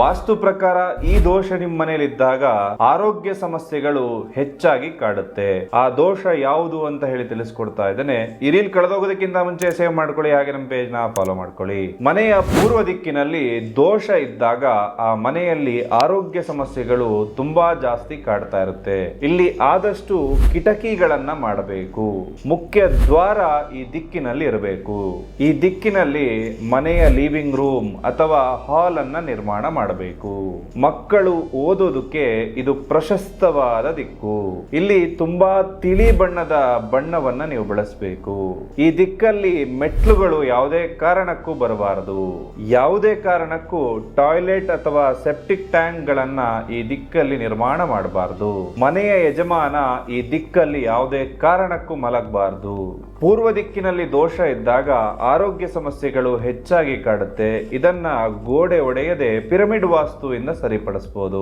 ವಾಸ್ತು ಪ್ರಕಾರ ಈ ದೋಷ ನಿಮ್ಮ ಮನೆಯಲ್ಲಿದ್ದಾಗ ಆರೋಗ್ಯ ಸಮಸ್ಯೆಗಳು ಹೆಚ್ಚಾಗಿ ಕಾಡುತ್ತೆ. ಆ ದೋಷ ಯಾವುದು ಅಂತ ಹೇಳಿ ತಿಳಿಸ್ಕೊಡ್ತಾ ಇದ್ದೇನೆ. ಈ ರೀಲ್ ಕಳೆದೋಗೋದಕ್ಕಿಂತ ಮುಂಚೆ ಸೇವ್ ಮಾಡ್ಕೊಳ್ಳಿ, ಹಾಗೆ ನಮ್ಮ ಪೇಜ್ ನ ಫಾಲೋ ಮಾಡ್ಕೊಳ್ಳಿ. ಮನೆಯ ಪೂರ್ವ ದಿಕ್ಕಿನಲ್ಲಿ ದೋಷ ಇದ್ದಾಗ ಆ ಮನೆಯಲ್ಲಿ ಆರೋಗ್ಯ ಸಮಸ್ಯೆಗಳು ತುಂಬಾ ಜಾಸ್ತಿ ಕಾಡ್ತಾ ಇರುತ್ತೆ. ಇಲ್ಲಿ ಆದಷ್ಟು ಕಿಟಕಿಗಳನ್ನ ಮಾಡಬೇಕು. ಮುಖ್ಯ ದ್ವಾರ ಈ ದಿಕ್ಕಿನಲ್ಲಿ ಇರಬೇಕು. ಈ ದಿಕ್ಕಿನಲ್ಲಿ ಮನೆಯ ಲಿವಿಂಗ್ ರೂಮ್ ಅಥವಾ ಹಾಲ್ ಅನ್ನ ನಿರ್ಮಾಣ ಮಾಡಬೇಕು. ಮಕ್ಕಳು ಓದೋದಕ್ಕೆ ಇದು ಪ್ರಶಸ್ತವಾದ ದಿಕ್ಕು. ಇಲ್ಲಿ ತುಂಬಾ ತಿಳಿ ಬಣ್ಣದ ಬಣ್ಣವನ್ನ ನೀವು ಬಳಸಬೇಕು. ಈ ದಿಕ್ಕಲ್ಲಿ ಮೆಟ್ಲುಗಳು ಯಾವುದೇ ಕಾರಣಕ್ಕೂ ಬರಬಾರದು. ಯಾವುದೇ ಕಾರಣಕ್ಕೂ ಟಾಯ್ಲೆಟ್ ಅಥವಾ ಸೆಪ್ಟಿಕ್ ಟ್ಯಾಂಕ್ ಗಳನ್ನ ಈ ದಿಕ್ಕಲ್ಲಿ ನಿರ್ಮಾಣ ಮಾಡಬಾರದು. ಮನೆಯ ಯಜಮಾನ ಈ ದಿಕ್ಕಲ್ಲಿ ಯಾವುದೇ ಕಾರಣಕ್ಕೂ ಮಲಗಬಾರದು. ಪೂರ್ವ ದಿಕ್ಕಿನಲ್ಲಿ ದೋಷ ಇದ್ದಾಗ ಆರೋಗ್ಯ ಸಮಸ್ಯೆಗಳು ಹೆಚ್ಚಾಗಿ ಕಾಡುತ್ತೆ. ಇದನ್ನ ಗೋಡೆ ಒಡೆಯದೆ ಪಿರಮಿಡ್ ವಾಸ್ತುವಿಂದ ಸರಿಪಡಿಸಬಹುದು.